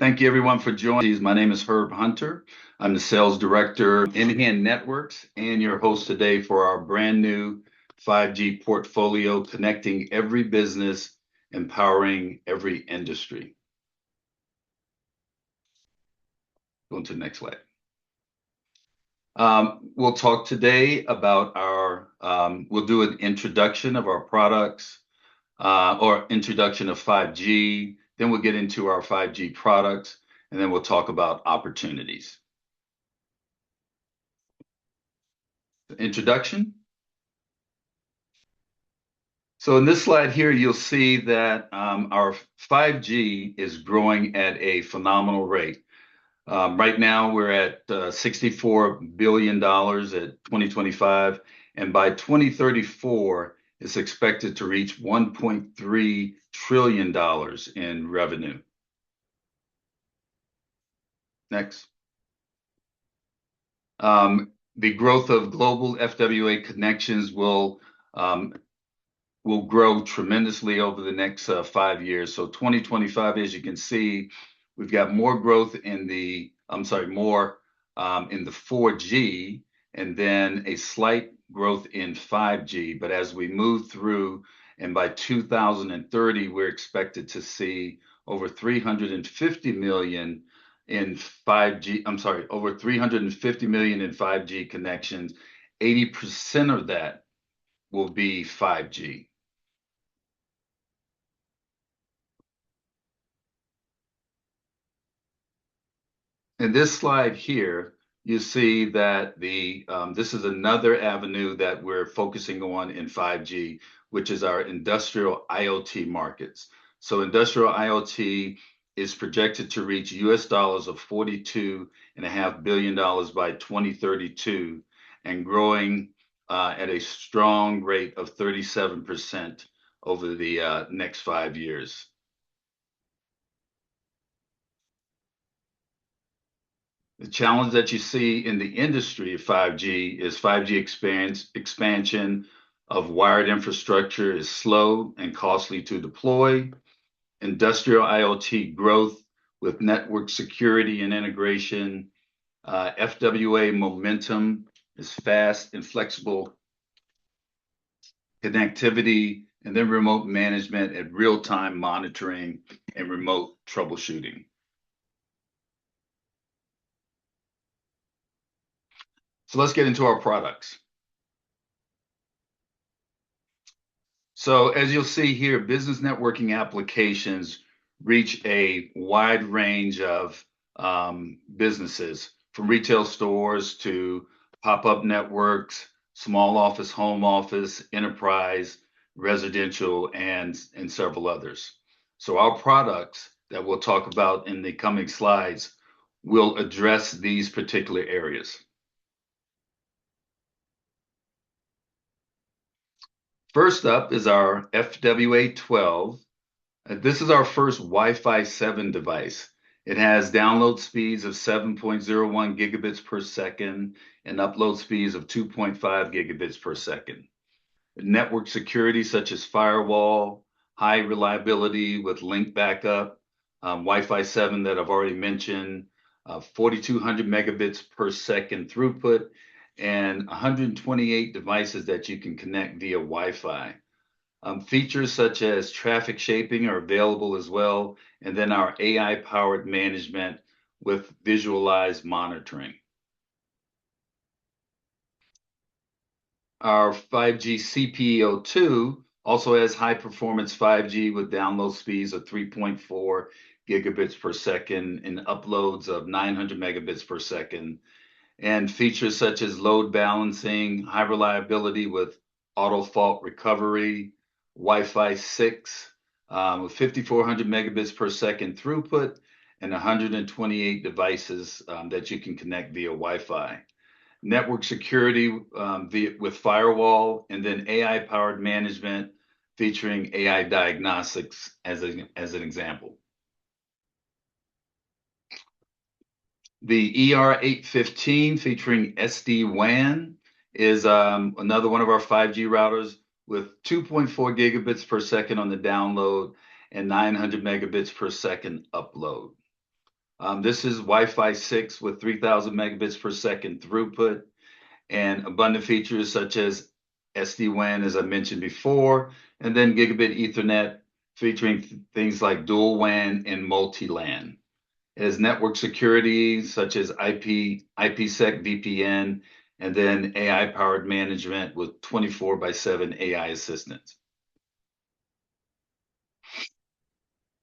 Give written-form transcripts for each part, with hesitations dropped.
Thank you everyone for joining. My name is Herb Hunter. I'm the sales director of InHand Networks and your host today for our brand new 5G portfolio, connecting every business, empowering every industry. Go to the next slide. We'll talk today about we'll do an introduction of our products or introduction of 5G. Then we'll get into our 5G products, and then we'll talk about opportunities. Introduction. So in this slide here, you'll see that our 5G is growing at a phenomenal rate. Right now, we're at $64 billion at 2025, and by 2034, it's expected to reach $1.3 trillion in revenue. Next. The growth of global FWA connections will grow tremendously over the next 5 years. So 2025, as you can see, we've got more growth in the, more in the 4G, and then a slight growth in 5G. But as we move through, and by 2030, we're expected to see over 350 million in 5G, over 350 million in 5G connections. 80% of that will be 5G. In this slide here, you see that this is another avenue that we're focusing on in 5G, which is our industrial IoT markets. So industrial IoT is projected to reach US dollars of $42.5 billion by 2032 and growing at a strong rate of 37% over the next 5 years. The challenge that you see in the industry of 5G is 5G expansion of wired infrastructure is slow and costly to deploy. Industrial IoT growth with network security and integration. FWA momentum is fast and flexible connectivity, and then remote management and real-time monitoring and remote troubleshooting. So let's get into our products. So as you'll see here, business networking applications reach a wide range of businesses, from retail stores to pop-up networks, small office, home office, enterprise, residential, and several others. So our products that we'll talk about in the coming slides will address these particular areas. First up is our FWA12. This is our first Wi-Fi 7 device. It has download speeds of 7.01 gigabits per second and upload speeds of 2.5 gigabits per second. Network security such as firewall, high reliability with link backup, Wi-Fi 7 that I've already mentioned, 4,200 megabits per second throughput, and 128 devices that you can connect via Wi-Fi. Features such as traffic shaping are available as well, and then our AI-powered management with visualized monitoring. Our 5G CPO2 also has high-performance 5G with download speeds of 3.4 gigabits per second and uploads of 900 megabits per second. And features such as load balancing, high reliability with auto fault recovery, Wi-Fi 6 with 5,400 megabits per second throughput, and 128 devices that you can connect via Wi-Fi. Network security with firewall, and then AI-powered management featuring AI diagnostics as an example. The ER815 featuring SD-WAN is another one of our 5G routers with 2.4 gigabits per second on the download and 900 megabits per second upload. This is Wi-Fi 6 with 3,000 megabits per second throughput and abundant features such as SD-WAN, as I mentioned before, and then gigabit Ethernet featuring things like dual WAN and multi-LAN. It has network security such as IPsec VPN, and then AI-powered management with 24/7 AI assistance.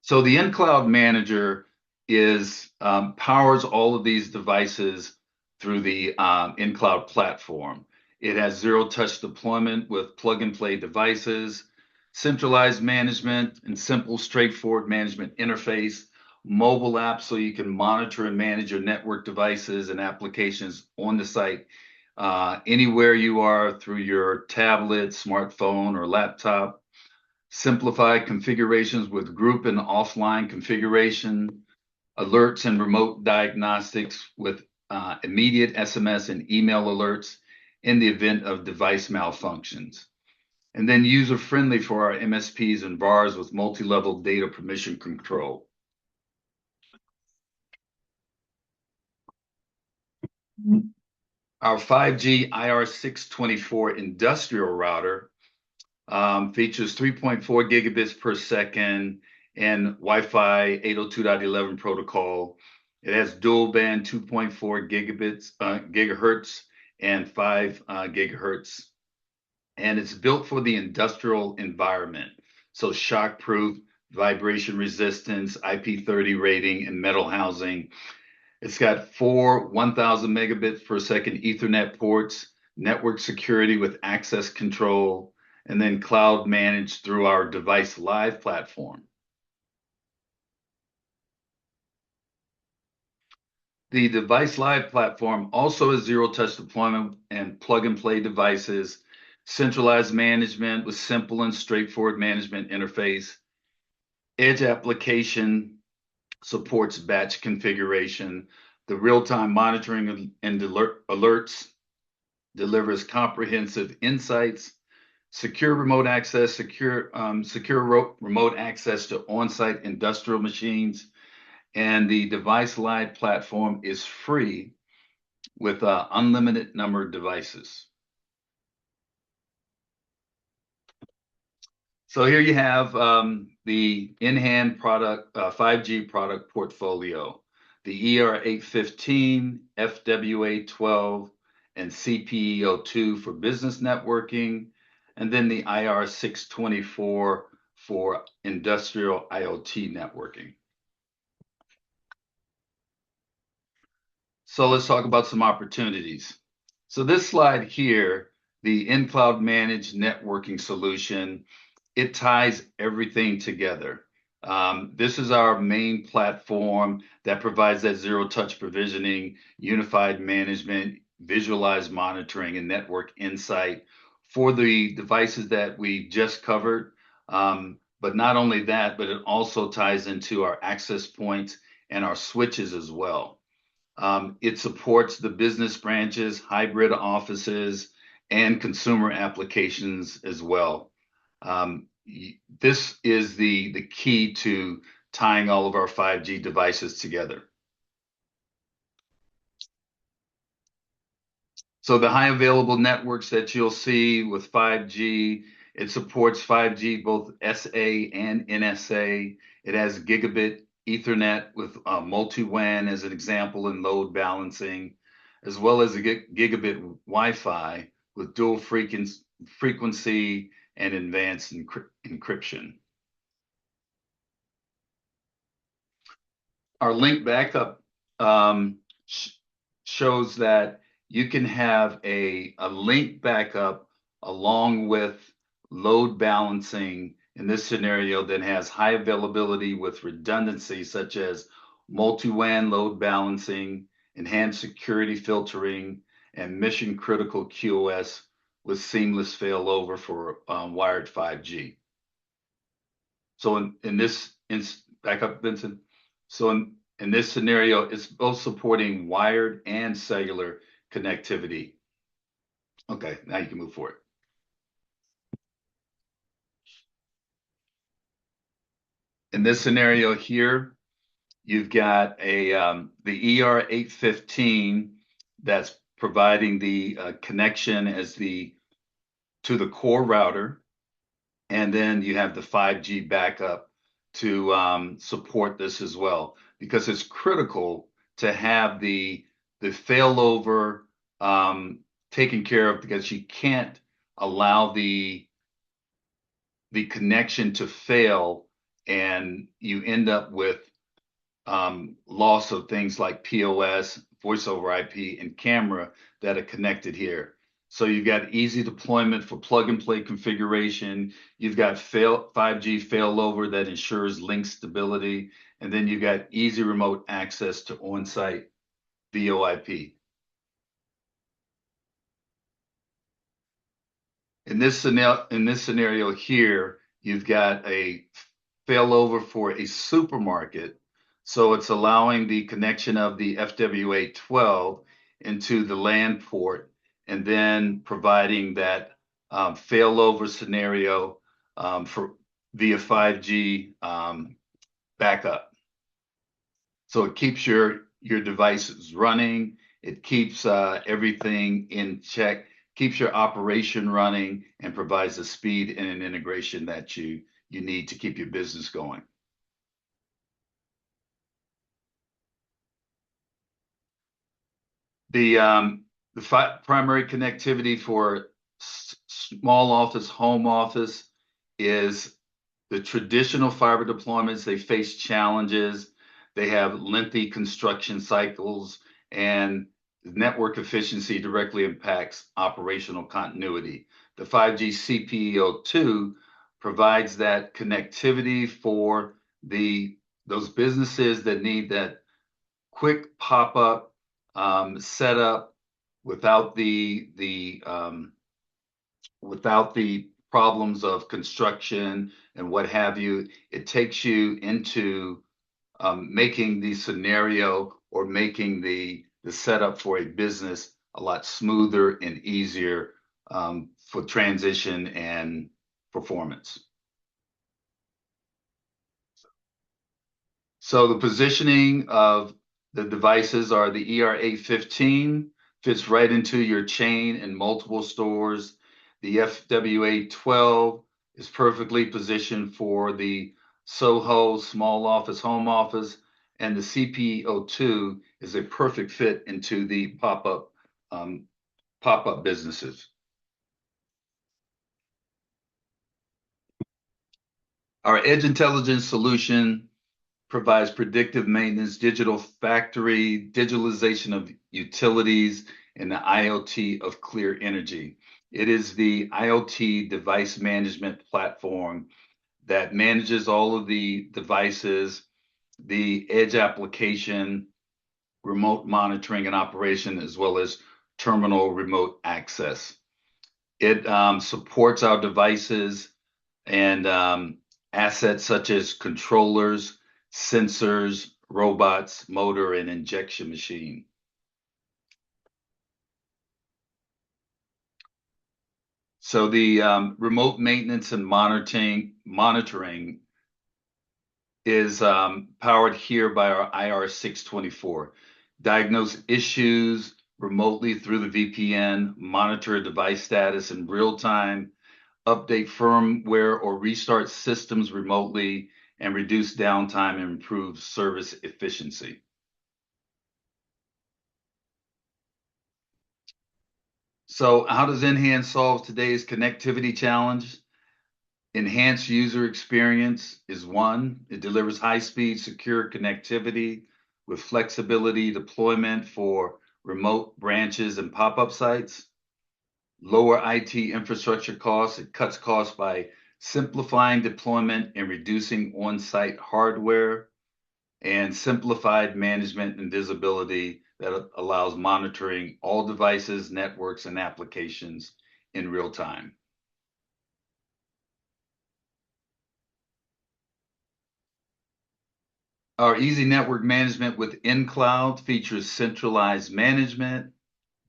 So the nCloud Manager is powers all of these devices through the nCloud platform. It has zero-touch deployment with plug-and-play devices, centralized management, and simple, straightforward management interface, mobile apps so you can monitor and manage your network devices and applications on the site anywhere you are through your tablet, smartphone, or laptop. Simplify configurations with group and offline configuration, alerts and remote diagnostics with immediate SMS and email alerts in the event of device malfunctions. And then user-friendly for our MSPs and VARs with multi-level data permission control. Our 5G IR624 industrial router features 3.4 gigabits per second and Wi-Fi 802.11 protocol. It has dual band 2.4 gigahertz and 5 gigahertz, and it's built for the industrial environment. So shock-proof, vibration resistance, IP30 rating, and metal housing. It's got 4 1,000 megabits per second Ethernet ports, network security with access control, and then cloud managed through our Device Live platform. The Device Live platform also has zero-touch deployment and plug-and-play devices, centralized management with simple and straightforward management interface. Edge application supports batch configuration. The real-time monitoring and alerts delivers comprehensive insights. Secure remote access to on-site industrial machines, and the Device Live platform is free with an unlimited number of devices. So here you have the InHand product, 5G product portfolio, the ER815, FWA12, and CPEO2 for business networking, and then the IR624 for industrial IoT networking. So let's talk about some opportunities. So this slide here, the nCloud Managed Networking Solution, it ties everything together. This is our main platform that provides that zero-touch provisioning, unified management, visualized monitoring, and network insight for the devices that we just covered. But not only that, but it also ties into our access points and our switches as well. It supports the business branches, hybrid offices, and consumer applications as well. This is the key to tying all of our 5G devices together. So the high available networks that you'll see with 5G, it supports 5G, both SA and NSA. It has gigabit Ethernet with multi-WAN as an example in load balancing, as well as a gigabit Wi-Fi with dual frequency and advanced encryption. Our link backup shows that you can have a link backup along with load balancing in this scenario that has high availability with redundancy, such as multi-WAN load balancing, enhanced security filtering, and mission critical QoS with seamless failover for wired 5G. So in this backup, Vincent. So in this scenario, it's both supporting wired and cellular connectivity. Okay, now you can move forward. In this scenario here, You've got the ER815 that's providing the connection to the core router, and then you have the 5G backup to support this as well, because it's critical to have the failover taken care of, because you can't allow the connection to fail, and you end up with loss of things like POS, voice over IP, and camera that are connected here. So you've got easy deployment for plug and play configuration. You've got 5G failover that ensures link stability. And then you've got easy remote access to on-site VoIP. In this scenario here, you've got a failover for a supermarket. So it's allowing the connection of the FWA12 into the LAN port, and then providing that failover scenario for via 5G backup. So it keeps your devices running. It keeps everything in check, keeps your operation running, and provides the speed and an integration that you need to keep your business going. The primary connectivity for small office, home office is the traditional fiber deployments. They face challenges. They have lengthy construction cycles, and network efficiency directly impacts operational continuity. The 5G CPO2 provides that connectivity for those businesses that need that quick pop-up setup without the problems of construction and what have you. It takes you into making the scenario or making the setup for a business a lot smoother and easier for transition and performance. So the positioning of the devices are the ER815 fits right into your chain in multiple stores. The FWA12 is perfectly positioned for the Soho small office, home office, and the CPO2 is a perfect fit into the pop-up businesses. Our Edge Intelligence solution provides predictive maintenance, digital factory, digitalization of utilities, and the IoT of clear energy. It is the IoT device management platform that manages all of the devices, the edge application, remote monitoring and operation, as well as terminal remote access. It supports our devices and assets such as controllers, sensors, robots, motor, and injection machine. So the remote maintenance and monitoring is powered here by our IR624. Diagnose issues remotely through the VPN, monitor device status in real time, update firmware or restart systems remotely, and reduce downtime and improve service efficiency. So how does InHand solve today's connectivity challenge? Enhanced user experience is one. It delivers high-speed, secure connectivity with flexibility deployment for remote branches and pop-up sites. Lower IT infrastructure costs. It cuts costs by simplifying deployment and reducing on-site hardware, and simplified management and visibility that allows monitoring all devices, networks, and applications in real time. Our easy network management with InCloud features centralized management,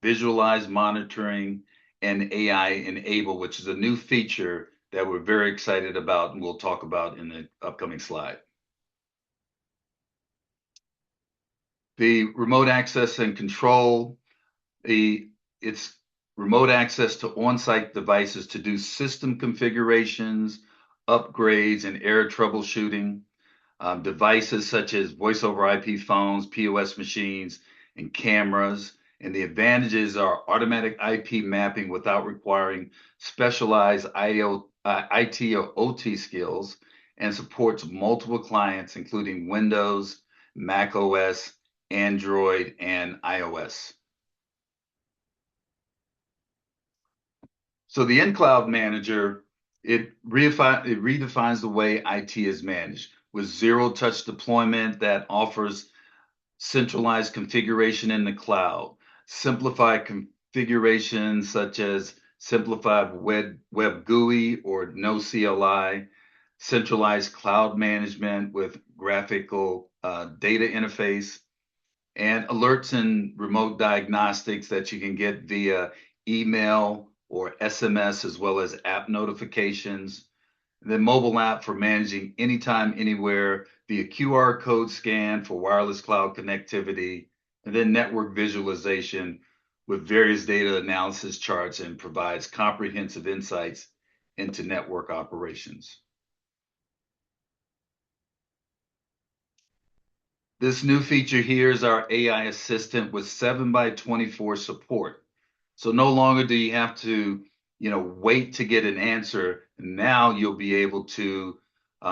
visualized monitoring, and AI enable, which is a new feature that we're very excited about and we'll talk about in the upcoming slide. The remote access and control, it's remote access to on-site devices to do system configurations, upgrades, and error troubleshooting. Devices such as voice over IP phones, POS machines, and cameras. And the advantages are automatic IP mapping without requiring specialized IT or OT skills, and supports multiple clients, including Windows, Mac OS, Android, and iOS. So the nCloud Manager, it redefines the way IT is managed with zero-touch deployment that offers centralized configuration in the cloud, simplified configuration such as simplified web GUI or no CLI, centralized cloud management with graphical data interface, and alerts and remote diagnostics that you can get via email or SMS, as well as app notifications. And then mobile app for managing anytime, anywhere via QR code scan for wireless cloud connectivity, and then network visualization with various data analysis charts, and provides comprehensive insights into network operations. This new feature here is our AI assistant with 7x24 support. So no longer do you have to, wait to get an answer. Now you'll be able to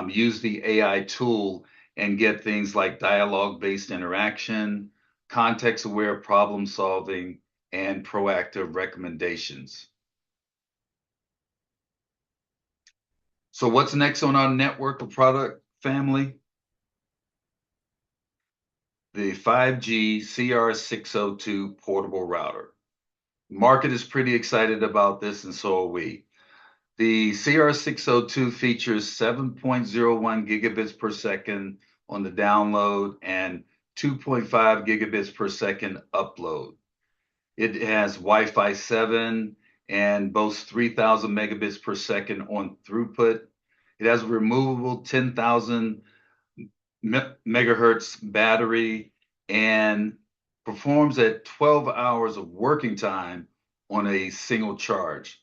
use the AI tool and get things like dialogue-based interaction, context-aware problem solving, and proactive recommendations. So what's next on our network of product family? The 5G CR602 portable router. Market is pretty excited about this, and so are we. The CR602 features 7.01 gigabits per second on the download and 2.5 gigabits per second upload. It has Wi-Fi 7 and boasts 3,000 megabits per second on throughput. It has a removable 10,000 megahertz battery and performs at 12 hours of working time on a single charge.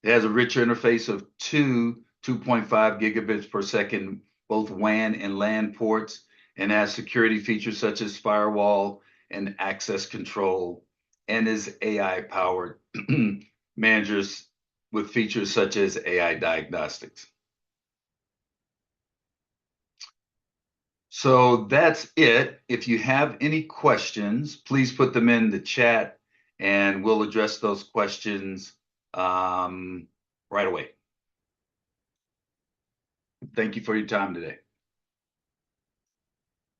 It has a rich interface of 2.5 gigabits per second, both WAN and LAN ports, and has security features such as firewall and access control, and is AI powered managers with features such as AI diagnostics. So that's it. If you have any questions, please put them in the chat and we'll address those questions right away. Thank you for your time today.